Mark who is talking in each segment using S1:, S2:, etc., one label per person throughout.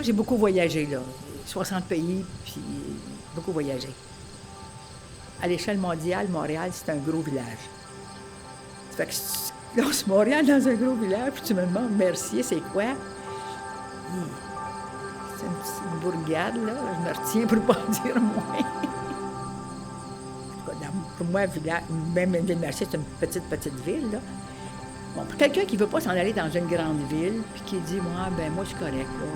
S1: Moi, j'ai beaucoup voyagé, là. 60 pays, puis beaucoup voyagé. À l'échelle mondiale, Montréal, c'est un gros village. Ça fait que si tu lances Montréal dans un gros village, puis tu me demandes Mercier, c'est quoi? C'est une petite bourgade, là. Je me retiens pour pas en dire moins. Pour moi, même une ville Mercier, c'est une petite ville, là. Bon, pour quelqu'un qui ne veut pas s'en aller dans une grande ville, puis qui dit, moi, je suis correct, là.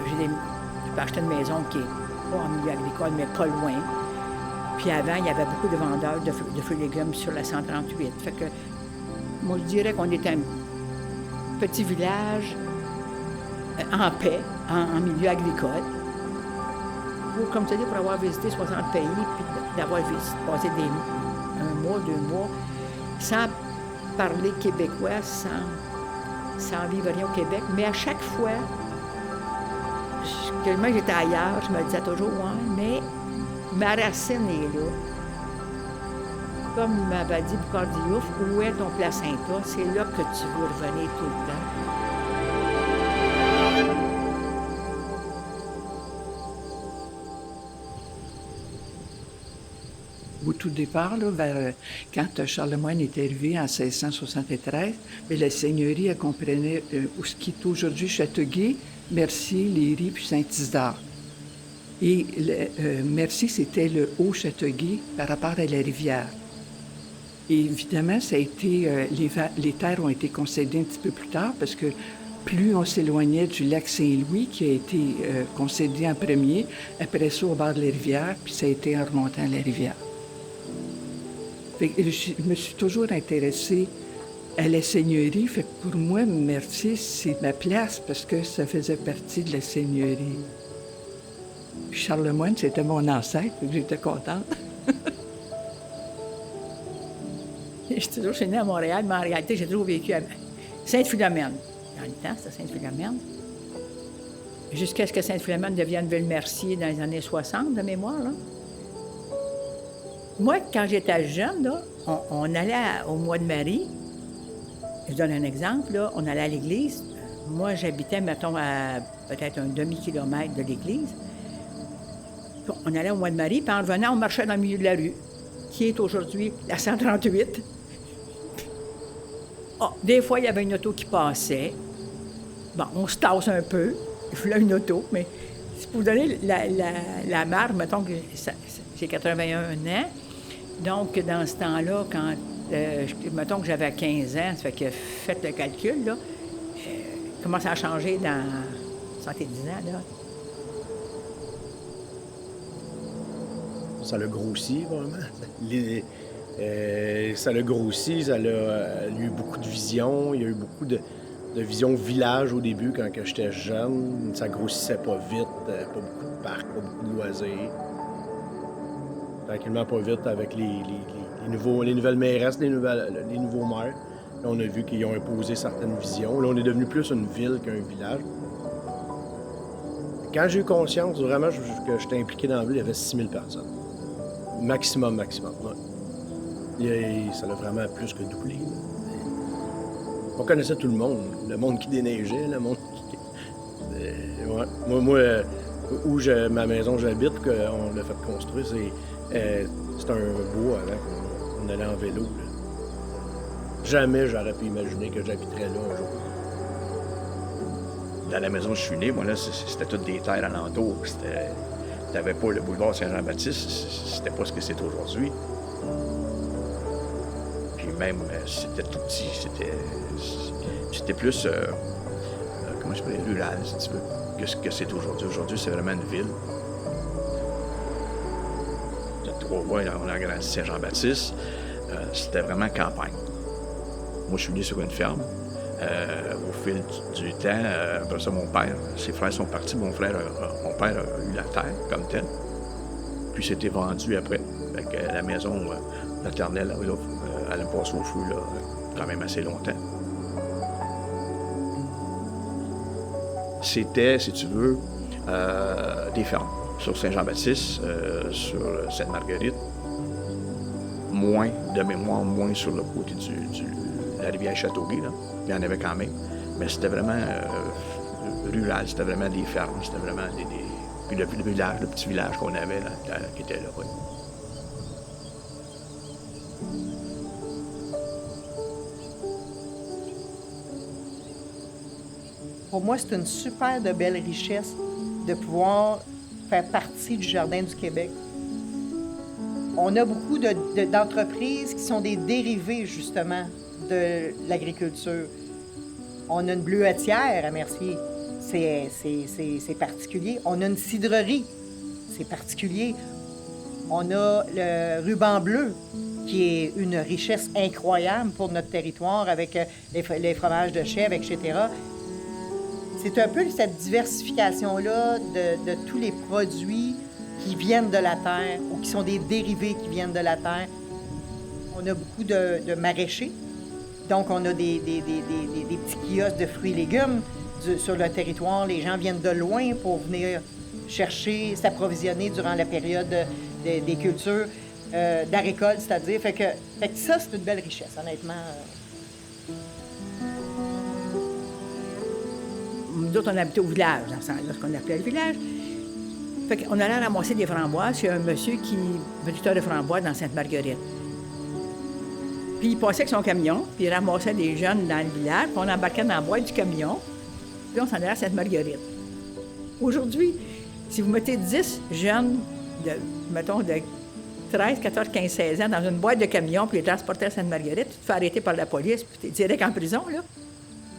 S1: Je peux acheter une maison qui est pas en milieu agricole, mais pas loin. Puis avant, il y avait beaucoup de vendeurs de fruits et légumes sur la 138. Fait que, moi, je dirais qu'on est un petit village en paix, en milieu agricole. Comme tu dis, pour avoir visité 60 pays, puis d'avoir passé un mois, 2 mois, sans parler québécois, sans vivre rien au Québec. Mais à chaque fois, tellement j'étais ailleurs, je me disais toujours, mais ma racine est là. Comme m'avait dit Boucard Diouf, où est ton placenta? C'est là que tu veux revenir tout le temps.
S2: Au tout départ, là, quand Charlemagne est arrivé en 1673, la seigneurie elle comprenait ce qui est aujourd'hui Châteauguay, Mercier, Léry puis Saint-Isidore. Et Mercier, c'était le Haut-Châteauguay par rapport à la rivière. Et évidemment, ça a été, les terres ont été concédées un petit peu plus tard parce que plus on s'éloignait du lac Saint-Louis, qui a été concédé en premier, après ça au bord de la rivière, puis ça a été en remontant la rivière. Fait que je me suis toujours intéressée à la seigneurie. Fait que pour moi, Mercier, c'est ma place parce que ça faisait partie de la seigneurie. Puis Charlemagne, c'était mon ancêtre, donc j'étais contente.
S1: Je suis toujours née à Montréal, mais en réalité, j'ai toujours vécu à Sainte-Philomène. Dans le temps, c'était Sainte-Philomène. Jusqu'à ce que Sainte-Philomène devienne Ville-Mercier dans les années 60, de mémoire, là. Moi, quand j'étais jeune, là, on allait au mois de Marie. Je donne un exemple, là, on allait à l'église. Moi, j'habitais, mettons, à peut-être un demi-kilomètre de l'église. On allait au mois de Marie, puis en revenant, on marchait dans le milieu de la rue, qui est aujourd'hui la 138. Des fois, il y avait une auto qui passait. Bon, on se tasse un peu. Il fallait une auto, mais c'est pour vous donner la marque, mettons que j'ai 81 ans. Donc, dans ce temps-là, quand, mettons que j'avais 15 ans, ça fait que faites le calcul, là, comment ça a changé dans 70 ans, là.
S3: Ça l'a grossi, vraiment. Ça l'a grossi, il y a eu beaucoup de visions, il y a eu beaucoup de visions village au début quand j'étais jeune. Ça grossissait pas vite, pas beaucoup de parcs, pas beaucoup de loisirs. Tranquillement pas vite avec les nouvelles mairesses, les nouveaux maires. Là, on a vu qu'ils ont imposé certaines visions. Là, on est devenu plus une ville qu'un village. Quand j'ai eu conscience vraiment que j'étais impliqué dans la ville, il y avait 6000 personnes. Maximum. Ouais. Ça l'a vraiment plus que doublé. Là. On connaissait tout le monde qui déneigeait, le monde qui... ouais. Moi ma maison où j'habite, qu'on l'a fait construire, c'est un bois avant qu'on allait en vélo. Là. Jamais j'aurais pu imaginer que j'habiterais là un jour.
S4: Dans la maison où je suis né, moi, là, c'était toutes des terres alentour. T'avais pas le boulevard Saint-Jean-Baptiste, c'était pas ce que c'est aujourd'hui. Puis même, c'était tout petit, c'était plus, comment je peux dire, rural, si tu veux, que ce que c'est aujourd'hui. Aujourd'hui, c'est vraiment une ville. De 3 voies, on a grandi Saint-Jean-Baptiste. C'était vraiment campagne. Moi, je suis né sur une ferme. Au fil du temps, après ça, mon père, ses frères sont partis. Mon père a eu la terre comme telle. Puis c'était vendu après. Fait que la maison maternelle, elle a passé au feu là, quand même assez longtemps. C'était, si tu veux, des fermes sur Saint-Jean-Baptiste, sur Sainte-Marguerite. Moins de mémoire, moins sur le côté de la rivière Châteauguay, là. Il y en avait quand même. Mais c'était vraiment rural, c'était vraiment des fermes, c'était vraiment puis le village, le petit village qu'on avait là, qui était là. Oui.
S5: Pour moi, c'est une super de belle richesse de pouvoir faire partie du Jardin du Québec. On a beaucoup d'entreprises qui sont des dérivés, justement, de l'agriculture. On a une bleuetière à Mercier, c'est particulier. On a une cidrerie, c'est particulier. On a le ruban bleu, qui est une richesse incroyable pour notre territoire avec les fromages de chèvre, etc. C'est un peu cette diversification-là de tous les produits qui viennent de la terre ou qui sont des dérivés qui viennent de la terre. On a beaucoup de maraîchers. Donc, on a des petits kiosques de fruits et légumes sur le territoire. Les gens viennent de loin pour venir chercher, s'approvisionner durant la période des cultures, de la récolte, c'est-à-dire. Fait que ça, c'est une belle richesse, honnêtement.
S1: Nous autres, on habitait au village, dans ce qu'on appelait le village. Fait qu'on allait ramasser des framboises chez un monsieur qui producteur de framboises dans Sainte-Marguerite. Puis il passait avec son camion, puis il ramassait des jeunes dans le village, puis on embarquait dans la boîte du camion, puis on s'en allait à Sainte-Marguerite. Aujourd'hui, si vous mettez 10 jeunes de 13, 14, 15, 16 ans dans une boîte de camion, puis les transporter à Sainte-Marguerite, tu te fais arrêter par la police, puis tu es direct en prison, là.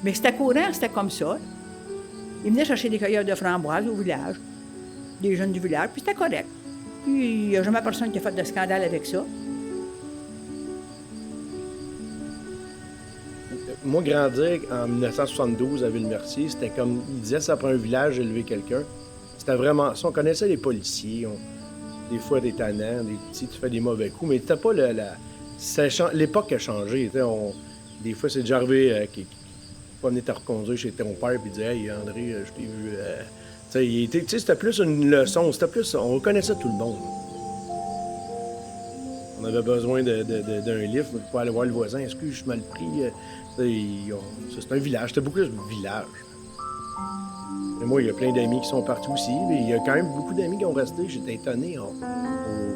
S1: Mais c'était courant, c'était comme ça. Ils venaient chercher des cueilleurs de framboises au village, des jeunes du village, puis c'était correct. Puis il n'y a jamais personne qui a fait de scandale avec ça.
S3: Moi, grandir en 1972 à Ville-Mercier, c'était comme, il disait, ça prend un village élever quelqu'un. C'était vraiment ça. On connaissait les policiers, des fois des tannants, des petits, tu fais des mauvais coups, mais c'était pas l'époque a changé. Des fois, c'est déjà arrivé qui venait te reconduire chez ton père et disait « Hey, André, je t'ai vu... » c'était plus une leçon, on reconnaissait tout le monde. On avait besoin d'un livre pour aller voir le voisin. « Excuse, je suis mal pris. » C'est un village, c'était beaucoup de village. Et moi, il y a plein d'amis qui sont partis aussi, mais il y a quand même beaucoup d'amis qui ont resté. J'étais étonné.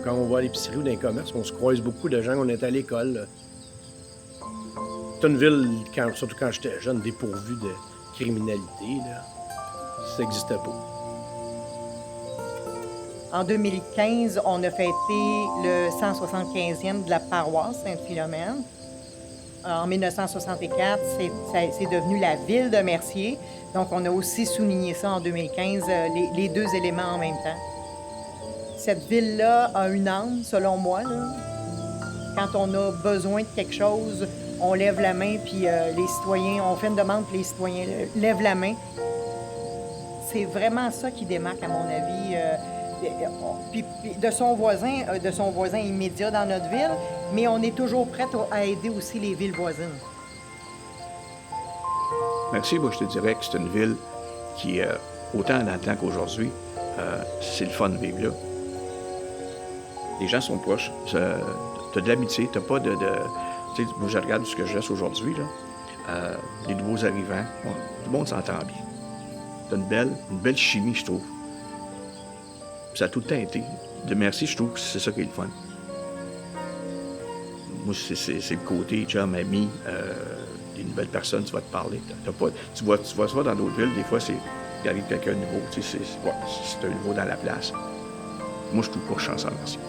S3: Quand on va à l'épicerie ou dans les commerces, on se croise beaucoup de gens, on est à l'école. C'est une ville, surtout quand j'étais jeune, dépourvue de criminalité. Là. Ça n'existait pas.
S5: En 2015, on a fêté le 175e de la paroisse Sainte-Philomène. En 1964, c'est devenu la ville de Mercier. Donc, on a aussi souligné ça en 2015, les deux éléments en même temps. Cette ville-là a une âme, selon moi. Là. Quand on a besoin de quelque chose, on lève la main, puis les citoyens, on fait une demande, puis les citoyens lèvent la main. C'est vraiment ça qui démarque, à mon avis, puis de son voisin immédiat dans notre ville, mais on est toujours prêt à aider aussi les villes voisines.
S4: Merci, moi je te dirais que c'est une ville qui, autant dans le temps qu'aujourd'hui, c'est le fun de vivre là. Les gens sont proches, t'as de l'amitié, t'as pas de tu sais, moi je regarde ce que je laisse aujourd'hui, là. Les nouveaux arrivants, tout le monde s'entend bien. T'as une belle chimie, je trouve. Ça a tout le temps été. De Mercier, je trouve que c'est ça qui est le fun. Moi, c'est le côté chum, ami, des nouvelles personnes, tu vas te parler. Tu vois ça dans d'autres villes, des fois, il arrive quelqu'un de nouveau. Tu sais, c'est un nouveau dans la place. Moi, je trouve pas que je suis ensemble Mercier.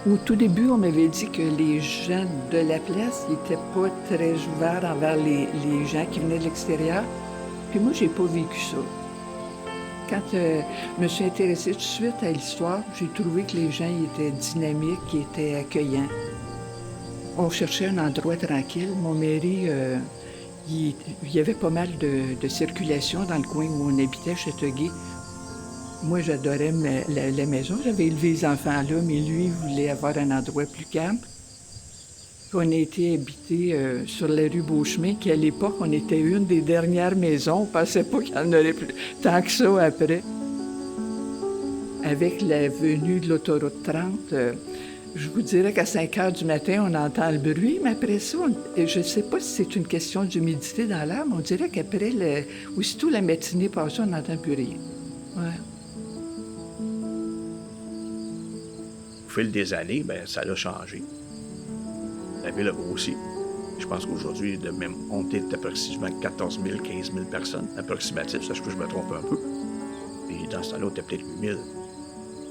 S2: Au tout début, on m'avait dit que les gens de la place n'étaient pas très ouverts envers les gens qui venaient de l'extérieur. Puis moi, j'ai pas vécu ça. Quand je me suis intéressée tout de suite à l'histoire, j'ai trouvé que les gens étaient dynamiques, ils étaient accueillants. On cherchait un endroit tranquille. Mon mairie, il y avait pas mal de circulation dans le coin où on habitait, chez Châteauguay. Moi, j'adorais la maison. J'avais élevé les enfants là, mais lui, il voulait avoir un endroit plus calme. On a été habités sur la rue Beauchemin, qui à l'époque, on était une des dernières maisons. On ne pensait pas qu'il y en aurait plus tant que ça après. Avec la venue de l'autoroute 30, Je vous dirais qu'à 5 heures du matin, on entend le bruit, mais après ça, et je ne sais pas si c'est une question d'humidité dans l'air, mais on dirait qu'après, aussitôt la matinée passée, on n'entend plus rien. Ouais.
S4: Au fil des années, bien, ça a changé. La ville a grossi. Je pense qu'aujourd'hui, on est approximativement 14 000, 15 000 personnes, approximatif, ça, je me trompe un peu. Puis dans ce temps-là, on était peut-être 8 000.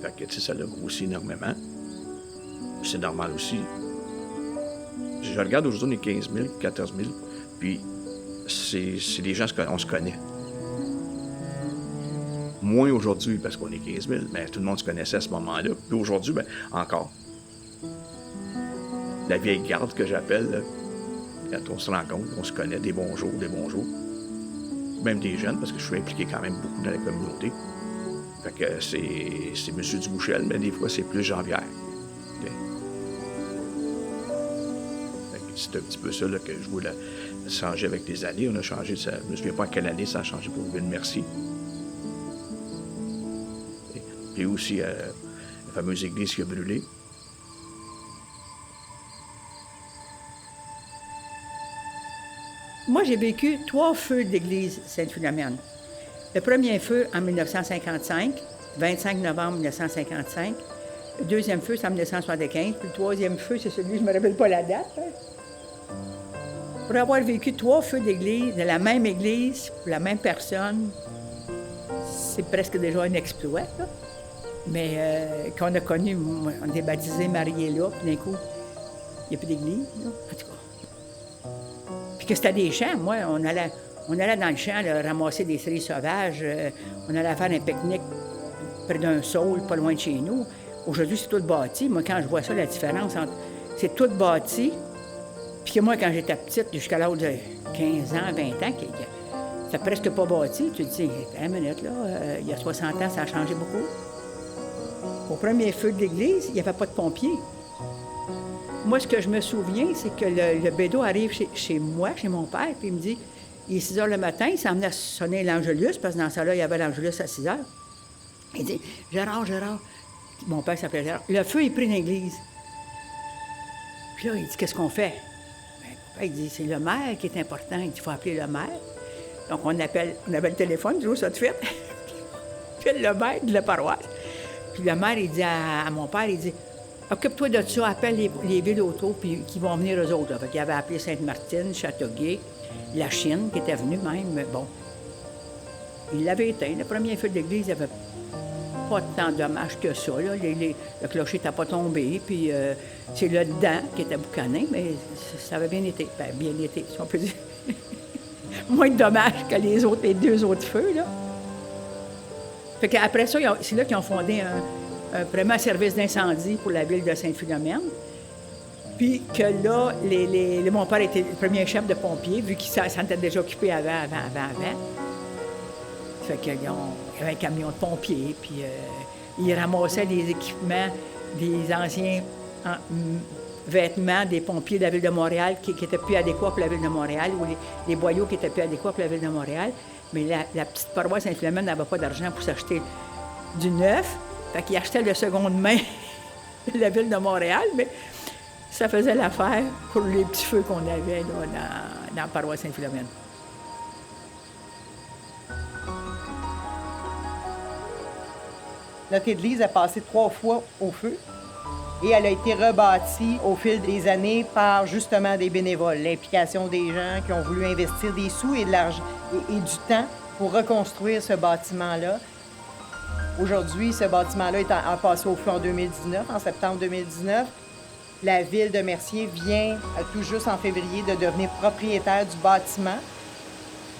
S4: Fait que, tu sais, ça a grossi énormément. Puis c'est normal aussi. Je regarde aujourd'hui, on est 15 000, 14 000, puis c'est des gens qu'on se connaît. Moins aujourd'hui, parce qu'on est 15 000, mais tout le monde se connaissait à ce moment-là. Puis aujourd'hui, bien, encore. La vieille garde que j'appelle, là, quand on se rencontre, on se connaît, des bons jours. Même des jeunes, parce que je suis impliqué quand même beaucoup dans la communauté. Fait que c'est M. Dubouchel, mais des fois, c'est plus Jean-Pierre. Okay. C'est un petit peu ça là, que je voulais changer avec les années. On a changé, je ne me souviens pas à quelle année ça a changé pour Ville Mercier. Puis aussi la fameuse église qui a brûlé.
S1: Moi, j'ai vécu 3 feux d'église Sainte-Philomène. Le premier feu en 1955, 25 novembre 1955. Le deuxième feu, c'est en 1975. Puis le troisième feu, c'est celui, je ne me rappelle pas la date. Hein. Pour avoir vécu 3 feux d'église, de la même église, pour la même personne, c'est presque déjà un exploit. Là. Mais qu'on a connu, on est baptisés, mariés là, puis d'un coup, il n'y a plus d'église. Là. En tout cas. Puis que c'était des champs. Moi, on allait dans le champ là, ramasser des cerises sauvages. On allait faire un pique-nique près d'un saule, pas loin de chez nous. Aujourd'hui, c'est tout bâti. Moi, quand je vois ça, la différence entre... C'est tout bâti. Puis que moi, quand j'étais petite, jusqu'à l'âge de 15 ans, 20 ans, c'était presque pas bâti. Tu te dis, une minute, là, il y a 60 ans, ça a changé beaucoup. Au premier feu de l'église, il n'y avait pas de pompiers. Moi, ce que je me souviens, c'est que le bédo arrive chez moi, chez mon père, puis il me dit, il est 6 heures le matin, il s'en venait à sonner l'Angélus, parce que dans ça là, il y avait l'Angélus à 6 heures. Il dit, Gérard. Mon père s'appelait Gérard. Le feu est pris dans l'église. Puis là, il dit, qu'est-ce qu'on fait? Bien, mon père, il dit, c'est le maire qui est important. Il dit, il faut appeler le maire. Donc, on avait le téléphone, toujours ça de fait. Puis le maire de la paroisse. Puis le maire, il dit à mon père, il dit, occupe-toi de ça, appelle les villes autour, puis qui vont venir eux autres. Il avait appelé Sainte-Martine, Châteauguay, la Chine, qui était venue même, mais bon. Il l'avait éteint. Le premier feu de l'église, il n'y avait pas tant de dommages que ça. Là. Le clocher n'était pas tombé, puis c'est le dedans qui était boucané, mais ça avait bien été. Bien été, si on peut dire. Moins de dommages que les 2 autres feux, là. Fait qu'après ça, c'est là qu'ils ont fondé vraiment un service d'incendie pour la ville de Sainte-Philomène. Puis que là, mon père était le premier chef de pompiers, vu qu'il s'en était déjà occupé avant. Fait qu'il y avait un camion de pompiers, puis ils ramassaient des équipements, des anciens vêtements des pompiers de la Ville de Montréal qui n'étaient plus adéquats pour la Ville de Montréal, ou les boyaux qui n'étaient plus adéquats pour la Ville de Montréal. Mais la petite paroisse Sainte-Philomène n'avait pas d'argent pour s'acheter du neuf. Fait qu'ils achetaient de seconde main de la Ville de Montréal, mais ça faisait l'affaire pour les petits feux qu'on avait là, dans la paroisse Sainte-Philomène.
S5: Notre église a passé 3 fois au feu et elle a été rebâtie au fil des années par justement des bénévoles, l'implication des gens qui ont voulu investir des sous et de l'argent et du temps pour reconstruire ce bâtiment-là. Aujourd'hui, ce bâtiment-là a passé au feu en 2019, en septembre 2019. La ville de Mercier vient tout juste en février de devenir propriétaire du bâtiment.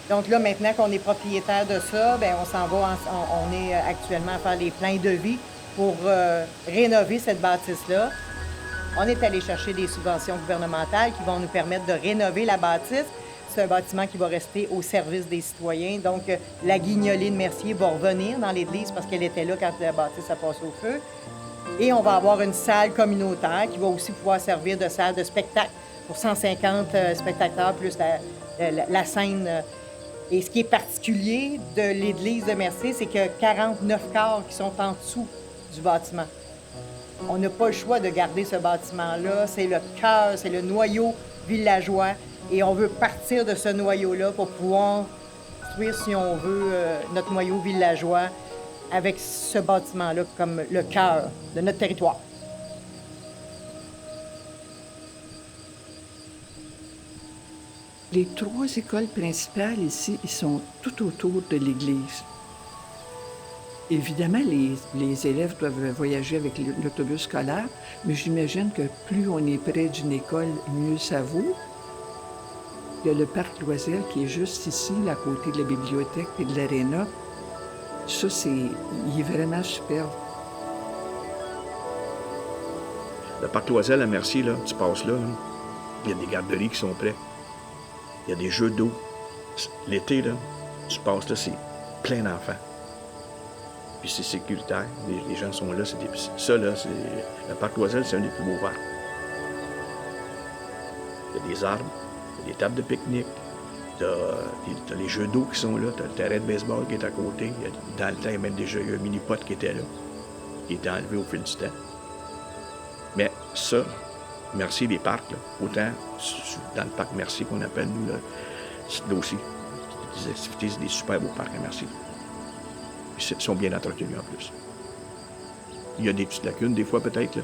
S5: Donc là, maintenant qu'on est propriétaire de ça, bien, on s'en va, on est actuellement à faire les pleins devis pour rénover cette bâtisse-là. On est allé chercher des subventions gouvernementales qui vont nous permettre de rénover la bâtisse. C'est un bâtiment qui va rester au service des citoyens. Donc, la guignolée de Mercier va revenir dans l'église parce qu'elle était là quand la bâtisse a passé au feu. Et on va avoir une salle communautaire qui va aussi pouvoir servir de salle de spectacle pour 150 spectateurs plus la scène. Et ce qui est particulier de l'église de Mercier, c'est qu'il y a 49 corps qui sont en dessous du bâtiment. On n'a pas le choix de garder ce bâtiment-là. C'est le cœur, c'est le noyau villageois. Et on veut partir de ce noyau-là pour pouvoir construire, si on veut, notre noyau villageois avec ce bâtiment-là comme le cœur de notre territoire.
S2: Les 3 écoles principales ici, ils sont tout autour de l'église. Évidemment, les élèves doivent voyager avec l'autobus scolaire, mais j'imagine que plus on est près d'une école, mieux ça vaut. Il y a le parc Loisel qui est juste ici, là, à côté de la bibliothèque et de l'aréna. Ça, il est vraiment superbe.
S4: Le parc Loisel à Mercier, là, tu passes là, il y a des garderies qui sont prêts. Il y a des jeux d'eau. L'été, là, tu passes là, c'est plein d'enfants. Puis c'est sécuritaire. Les gens sont là. Ça, là, le parc Loisel, c'est un des plus beaux parcs. Il y a des arbres, il y a des tables de pique-nique, t'as les jeux d'eau qui sont là, t'as le terrain de baseball qui est à côté. Dans le temps, il y a même déjà eu un mini-pot qui était là, qui était enlevé au fil du temps. Mais ça, Mercier, les parcs, là, autant dans le parc Mercier qu'on appelle, nous, là aussi, des activités, c'est des super beaux parcs à Mercier. Puis ils sont bien entretenus en plus. Il y a des petites lacunes, des fois peut-être, là.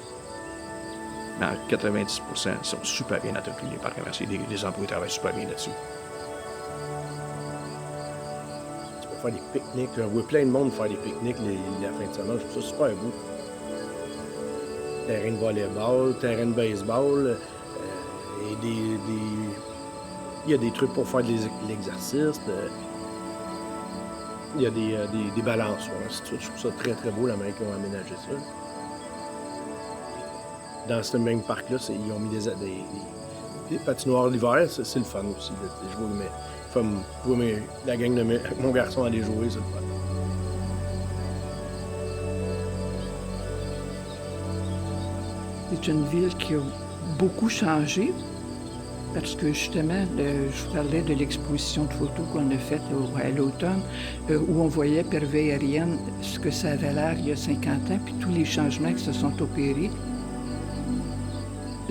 S4: Mais en 90 %, ils sont super bien entretenus, les parcs à Mercier. Les employés travaillent super bien là-dessus.
S3: Tu peux faire des pique-niques. On voit plein de monde faire des pique-niques la fin de semaine. Je trouve ça super beau. Terrain de volleyball, terrain de baseball, et il y a des trucs pour faire de l'exercice. Il y a des balançoires. Je trouve ça très, très beau, la manière qu'ils ont aménagé ça. Dans ce même parc-là, ils ont mis des patinoires l'hiver. C'est le fun aussi. Je vois la gang de mon garçon aller jouer, c'est le fun.
S2: C'est une ville qui a beaucoup changé parce que justement, je vous parlais de l'exposition de photos qu'on a faite à l'automne où on voyait per via aérienne ce que ça avait l'air il y a 50 ans, puis tous les changements qui se sont opérés.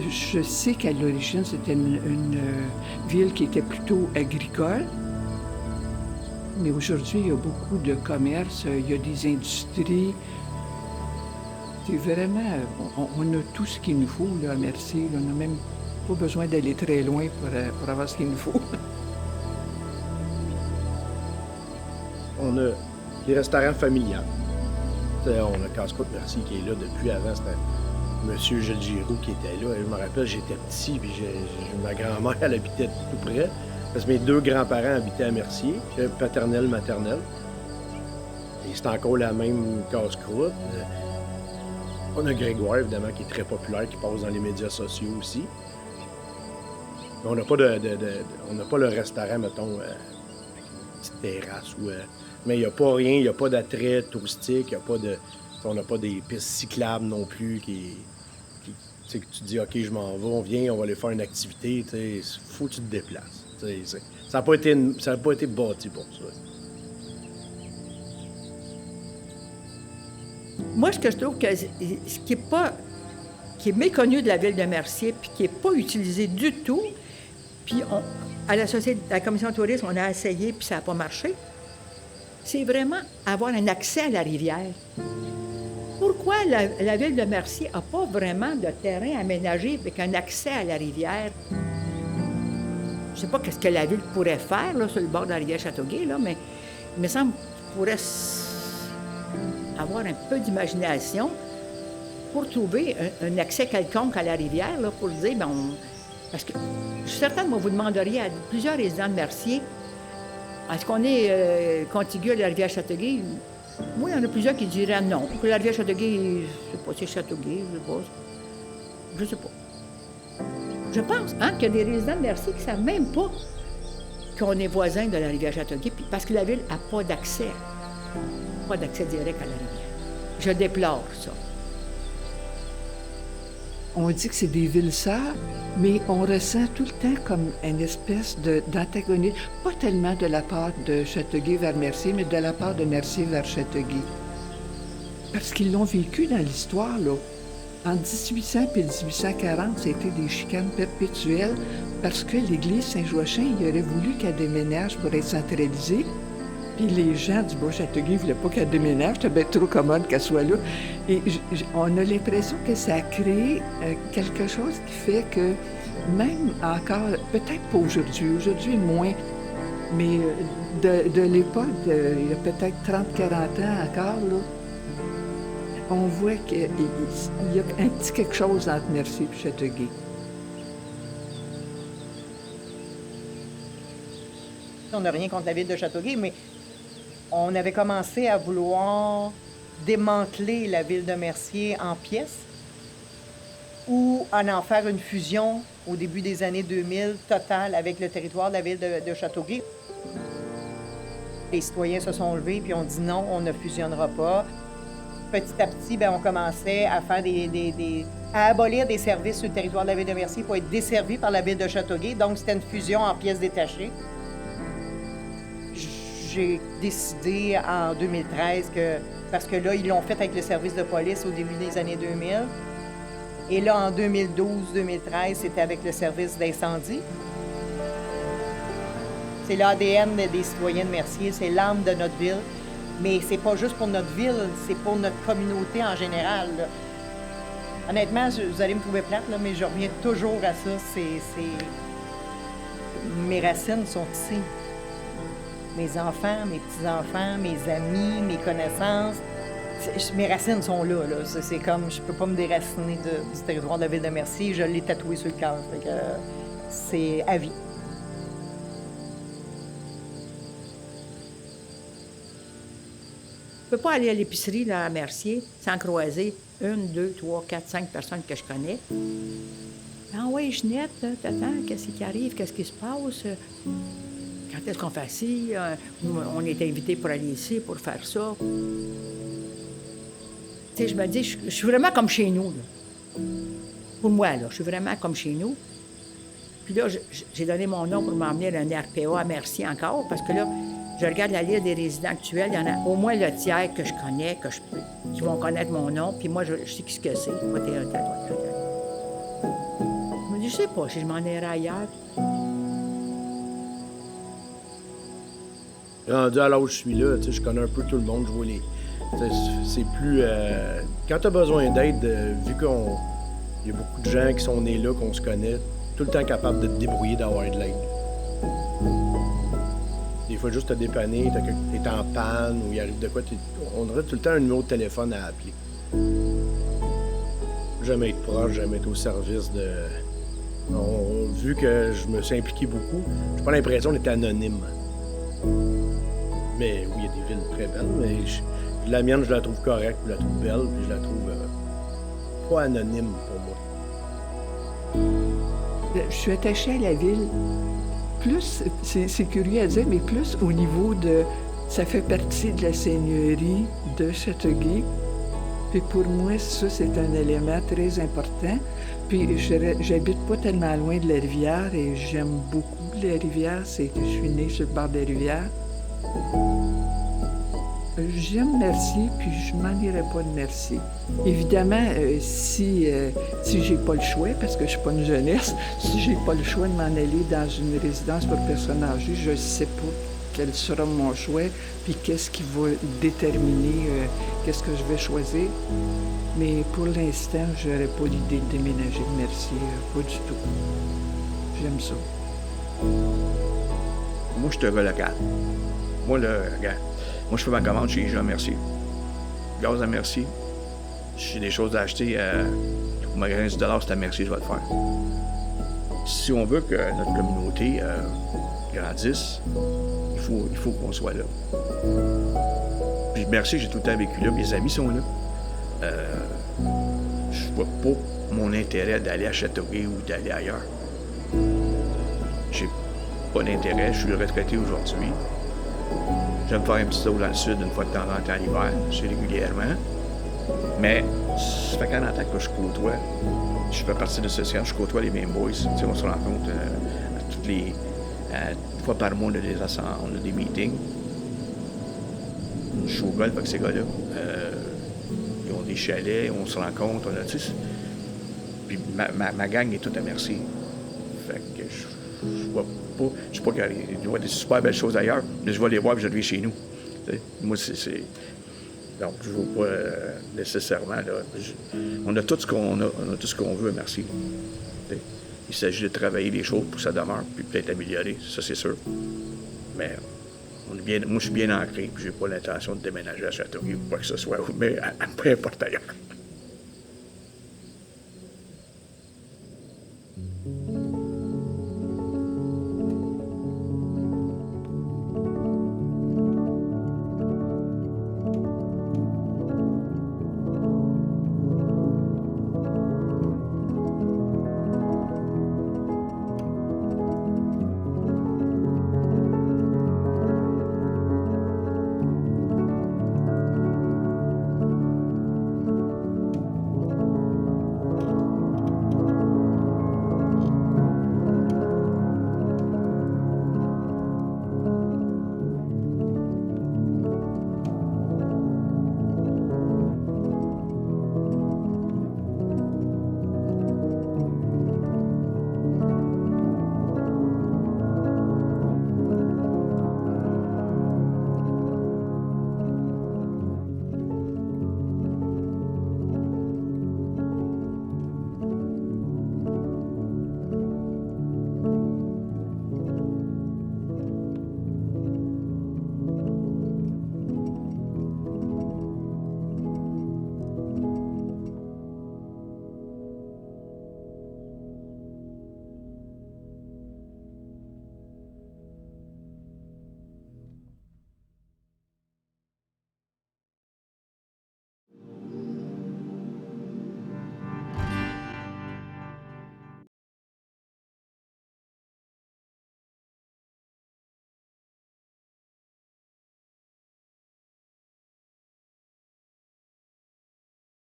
S2: Je sais qu'à l'origine, c'était une ville qui était plutôt agricole, mais aujourd'hui, il y a beaucoup de commerces, il y a des industries. C'est vraiment, on a tout ce qu'il nous faut, là, merci. On n'a même pas besoin d'aller très loin pour avoir ce qu'il nous faut.
S3: On a des restaurants familiales. On a Casse-Croûte Mercier qui est là depuis avant. C'était M. Gilles Giroux qui était là. Et je me rappelle, j'étais petit, puis ma grand-mère, elle habitait tout près. Parce que mes 2 grands-parents habitaient à Mercier, paternelle, maternelle. Et c'est encore la même Casse-Croûte. On a Grégoire, évidemment, qui est très populaire, qui passe dans les médias sociaux aussi. Mais on n'a pas on n'a pas le restaurant, mettons, avec une petite terrasse. Mais il n'y a pas rien, il n'y a pas d'attrait touristique, on n'a pas des pistes cyclables non plus qui que tu dis, OK, je m'en vais, on vient, on va aller faire une activité. Il faut que tu te déplaces. Ça n'a pas été bâti pour ça.
S1: Moi, ce que je trouve que ce qui est méconnu de la ville de Mercier, puis qui n'est pas utilisé du tout, puis à la commission de tourisme, on a essayé, puis ça n'a pas marché, c'est vraiment avoir un accès à la rivière. Pourquoi la ville de Mercier n'a pas vraiment de terrain aménagé avec un accès à la rivière? Je ne sais pas qu'est-ce que la ville pourrait faire là, sur le bord de la rivière Châteauguay, là, mais il me semble qu'il pourrait avoir un peu d'imagination pour trouver un accès quelconque à la rivière, là, pour dire, parce que je suis certaine que vous demanderiez à plusieurs résidents de Mercier, est-ce qu'on est contigu à la rivière Châteauguay? Moi, il y en a plusieurs qui diraient non, que la rivière Châteauguay, je ne sais pas, c'est Châteauguay, je sais pas. Je pense qu'il y a des résidents de Mercier qui ne savent même pas qu'on est voisins de la rivière Châteauguay, parce que la ville n'a pas d'accès direct à la rivière. Je déplore ça.
S2: On dit que c'est des villes sœurs, mais on ressent tout le temps comme une espèce d'antagonisme, pas tellement de la part de Châteauguay vers Mercier, mais de la part de Mercier vers Châteauguay. Parce qu'ils l'ont vécu dans l'histoire, là. En 1800 puis 1840, c'était des chicanes perpétuelles parce que l'église Saint-Joachim, il aurait voulu qu'elle déménage pour être centralisée. Puis les gens du Bois-Châteauguay ne voulaient pas qu'elle déménage, c'était bien trop commode qu'elle soit là. Et on a l'impression que ça a créé quelque chose qui fait que même encore, peut-être pas aujourd'hui moins, mais de l'époque, il y a peut-être 30-40 ans encore, là, on voit qu'il y a un petit quelque chose entre Mercier et Châteauguay.
S5: On n'a rien contre la ville de Châteauguay, mais on avait commencé à vouloir démanteler la ville de Mercier en pièces ou en faire une fusion au début des années 2000 totale avec le territoire de la ville de Châteauguay. Les citoyens se sont levés puis ont dit non, on ne fusionnera pas. Petit à petit, on commençait à faire à abolir des services sur le territoire de la ville de Mercier pour être desservis par la ville de Châteauguay. Donc, c'était une fusion en pièces détachées. J'ai décidé en 2013 parce que là, ils l'ont fait avec le service de police au début des années 2000. Et là, en 2012-2013, c'était avec le service d'incendie. C'est l'ADN des citoyens de Mercier, c'est l'âme de notre ville. Mais c'est pas juste pour notre ville, c'est pour notre communauté en général, là. Honnêtement, vous allez me trouver plate, là, mais je reviens toujours à ça. Mes racines sont ici. Mes enfants, mes petits-enfants, mes amis, mes connaissances, mes racines sont là. C'est comme, je peux pas me déraciner du territoire de la ville de Mercier, je l'ai tatoué sur le cœur. C'est à vie.
S1: Je peux pas aller à l'épicerie là, à Mercier sans croiser 1, 2, 3, 4, 5 personnes que je connais. Ah oui, Ginette, t'attends, qu'est-ce qui arrive, qu'est-ce qui se passe? Quand est-ce qu'on fait ci? On est invité pour aller ici, pour faire ça. Tu sais, je me dis, je suis vraiment comme chez nous, là. Pour moi, là, je suis vraiment comme chez nous. Puis là, j'ai donné mon nom pour m'emmener à un RPA à Mercier encore, parce que là, je regarde la liste des résidents actuels, il y en a au moins le tiers que je connais, qui vont connaître mon nom, puis moi, je sais ce que c'est. Moi, t'es un tel. Je me dis, je sais pas si je m'en irais ailleurs.
S3: Rendu à l'âge où je suis là, je connais un peu tout le monde, je vois les... C'est plus... Quand tu as besoin d'aide, vu qu'il y a beaucoup de gens qui sont nés là, qu'on se connaît, tout le temps capable de te débrouiller, d'avoir de l'aide. Des fois, juste te dépanner, t'es en panne ou il arrive de quoi, on aurait tout le temps un numéro de téléphone à appeler. Jamais être proche, jamais être au service de... vu que je me suis impliqué beaucoup, j'ai pas l'impression d'être anonyme. Mais oui, il y a des villes très belles, mais la mienne, je la trouve correcte, je la trouve belle, puis je la trouve pas anonyme pour moi.
S2: Je suis attachée à la ville. Plus, c'est curieux à dire, mais plus au niveau de... Ça fait partie de la seigneurie de Châteauguay. Puis pour moi, ça, c'est un élément très important. Puis j'habite pas tellement loin de la rivière et j'aime beaucoup la rivière. Je suis née sur le bord de la rivière. J'aime Mercier, puis je m'en irais pas de Mercier. Évidemment, si j'ai pas le choix, parce que je suis pas une jeunesse, si j'ai pas le choix de m'en aller dans une résidence pour personnes âgées, je sais pas quel sera mon choix, puis qu'est-ce qui va déterminer qu'est-ce que je vais choisir. Mais pour l'instant, j'aurais pas l'idée de déménager de Mercier, pas du tout. J'aime ça.
S4: Moi, je te relocale. Moi, là, regarde. Moi, je fais ma commande chez Jean Mercier. Gaz à Mercier. Si j'ai des choses à acheter au magasin du dollar, c'est à Mercier, je vais le faire. Si on veut que notre communauté grandisse, il faut qu'on soit là. Puis Mercier, j'ai tout le temps vécu là. Mes amis sont là. Je vois pas mon intérêt d'aller à Châteauguay ou d'aller ailleurs. J'ai pas d'intérêt. Je suis retraité aujourd'hui. J'aime faire un petit tour dans le sud une fois de temps en temps l'hiver, c'est régulièrement. Mais ça fait 40 ans que je côtoie. Je fais partie de ce cercle, je côtoie les mêmes boys. Tu sais, on se rencontre une fois par mois, on a des meetings. Je joue au golf avec ces gars-là. Ils ont des chalets, on se rencontre, tu sais. Puis ma gang est toute à merci. Fait que je vois pas, je sais pas qu'il y a des super belles choses ailleurs, mais je vais les voir et je les vis chez nous. T'sais. Moi, c'est. Donc, je ne vois pas nécessairement. Là, on a tout ce qu'on a, on a tout ce qu'on veut, merci. T'sais. Il s'agit de travailler les choses pour que ça demeure, puis peut-être améliorer, ça c'est sûr. Mais moi, je suis bien ancré, puis j'ai pas l'intention de déménager à Châteauguay ou quoi que ce soit, mais peu importe ailleurs.